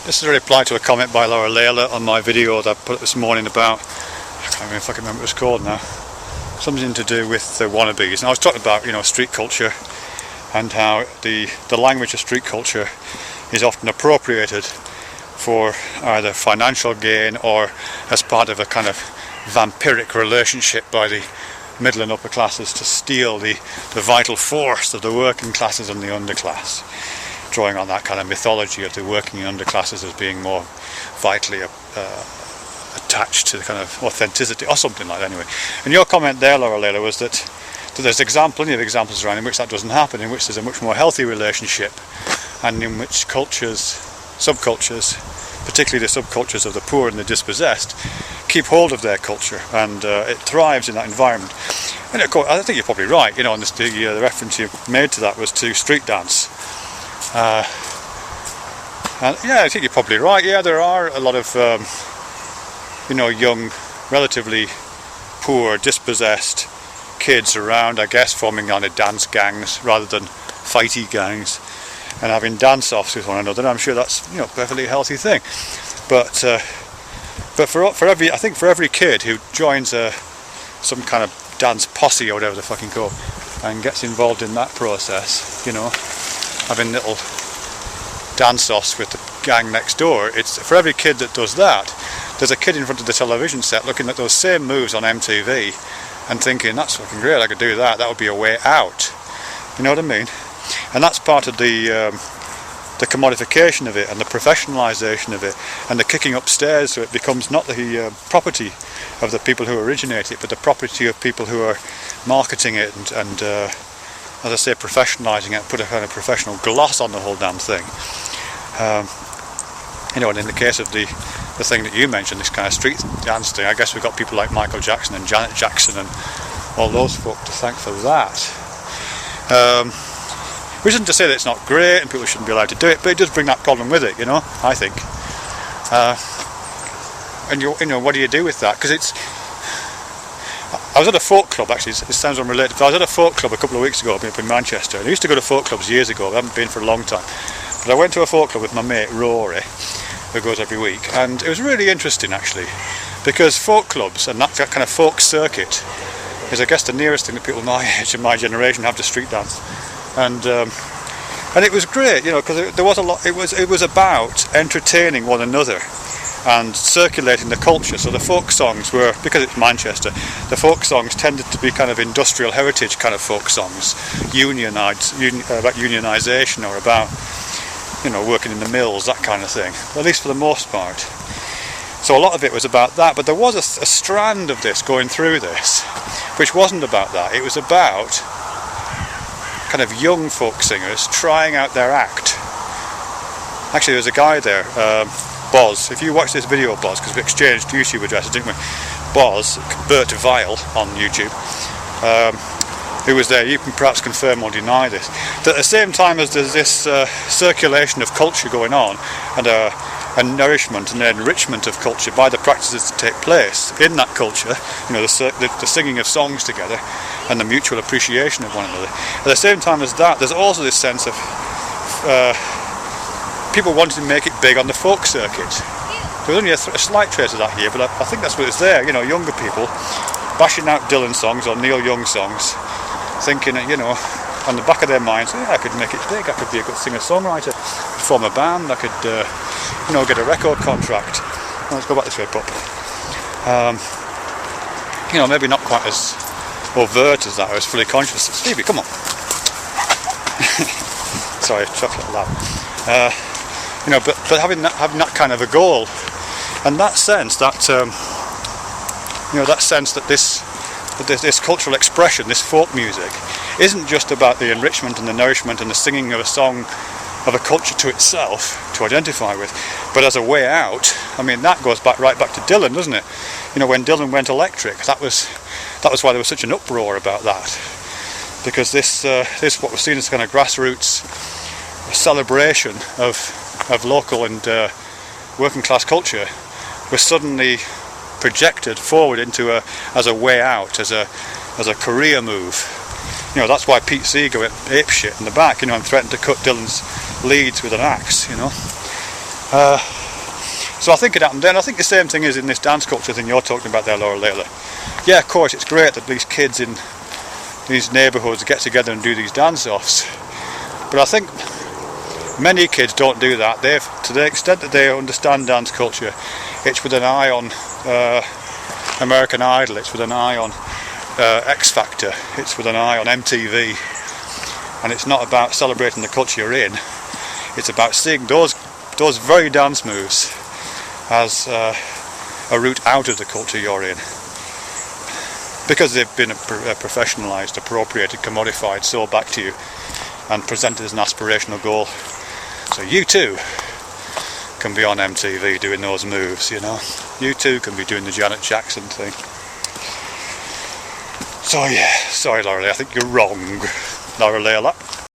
This is a reply to a comment by Loreleila on my video that I put up this morning about, I can't even fucking remember what it was called now, something to do with the wannabes. And I was talking about, street culture and how the language of street culture is often appropriated for either financial gain or as part of a kind of vampiric relationship by the middle and upper classes to steal the vital force of the working classes and the underclass, drawing on that kind of mythology of the working and underclasses as being more vitally attached to the kind of authenticity or something like that anyway. And your comment there, Loreleila, was that there's plenty of examples around in which that doesn't happen, in which there's a much more healthy relationship, and in which subcultures, particularly the subcultures of the poor and the dispossessed, keep hold of their culture, and it thrives in that environment. And of course, I think you're probably right. And the reference you made to that was to street dance. And yeah, I think you're probably right. Yeah, there are a lot of young, relatively poor, dispossessed kids around, I guess, forming kind of dance gangs rather than fighty gangs, and having dance-offs with one another. And I'm sure that's a perfectly healthy thing. But for every kid who joins some kind of dance posse or whatever the fucking call, and gets involved in that process, having little dance-offs with the gang next door, it's for every kid that does that, there's a kid in front of the television set looking at those same moves on MTV and thinking, that's fucking great, I could do that, that would be a way out. You know what I mean? And that's part of the commodification of it, and the professionalisation of it, and the kicking upstairs, so it becomes not the property of the people who originate it, but the property of people who are marketing it and as I say, professionalising it, put a kind of professional gloss on the whole damn thing. And in the case of the thing that you mentioned, this kind of street dance thing, I guess we've got people like Michael Jackson and Janet Jackson and all those folk to thank for that. Which isn't to say that it's not great and people shouldn't be allowed to do it, but it does bring that problem with it, I think. And what do you do with that? Because I was at a folk club, actually, it sounds unrelated, but I was at a folk club a couple of weeks ago up in Manchester, and I used to go to folk clubs years ago, I haven't been for a long time. But I went to a folk club with my mate Rory, who goes every week, and it was really interesting actually, because folk clubs and that kind of folk circuit is, I guess, the nearest thing that people my age and my generation have to street dance. And it was great, because there was a lot. It was about entertaining one another and circulating the culture. So the folk songs were, because it's Manchester, the folk songs tended to be kind of industrial heritage kind of folk songs, about unionisation or about working in the mills, that kind of thing. At least for the most part. So a lot of it was about that, but there was a strand of this going through this, which wasn't about that. It was about kind of young folk singers trying out their act. Actually, there was a guy there, Boz. If you watch this video, Boz, because we exchanged YouTube addresses, didn't we? Boz, Bert Vile on YouTube, who was there. You can perhaps confirm or deny this. That at the same time as there's this circulation of culture going on, and a nourishment and an enrichment of culture by the practices that take place in that culture, the singing of songs together and the mutual appreciation of one another. At the same time as that, there's also this sense of people wanting to make it big on the folk circuit. There's only a slight trace of that here, but I think that's what it's there. Younger people bashing out Dylan songs or Neil Young songs, thinking, on the back of their minds, I could make it big, I could be a good singer-songwriter, I could form a band, I could, get a record contract. Let's go back this way, Pop. Maybe not quite as overt as that, or as fully conscious. Stevie, come on. Sorry, chocolate loud. But having that kind of a goal, and that sense that this cultural expression, this folk music, isn't just about the enrichment and the nourishment and the singing of a song of a culture to itself to identify with, but as a way out. I mean, that goes right back to Dylan, doesn't it? When Dylan went electric, that was why there was such an uproar about that, because this what was seen as kind of grassroots celebration of local and working class culture was suddenly projected forward into as a way out, as a career move. That's why Pete Seeger went apeshit in the back, and threatened to cut Dylan's leads with an axe. So I think it happened then. I think the same thing is in this dance culture thing you're talking about there, Loreleila. Yeah, of course, it's great that these kids in these neighbourhoods get together and do these dance-offs. But I think many kids don't do that. To the extent that they understand dance culture, it's with an eye on American Idol, it's with an eye on X Factor, it's with an eye on MTV, and it's not about celebrating the culture you're in. It's about seeing those very dance moves as a route out of the culture you're in, because they've been professionalised, appropriated, commodified, sold back to you and presented as an aspirational goal. So you too can be on MTV doing those moves, you know. You too can be doing the Janet Jackson thing. So yeah, sorry Loreleila, I think you're wrong, Loreleila.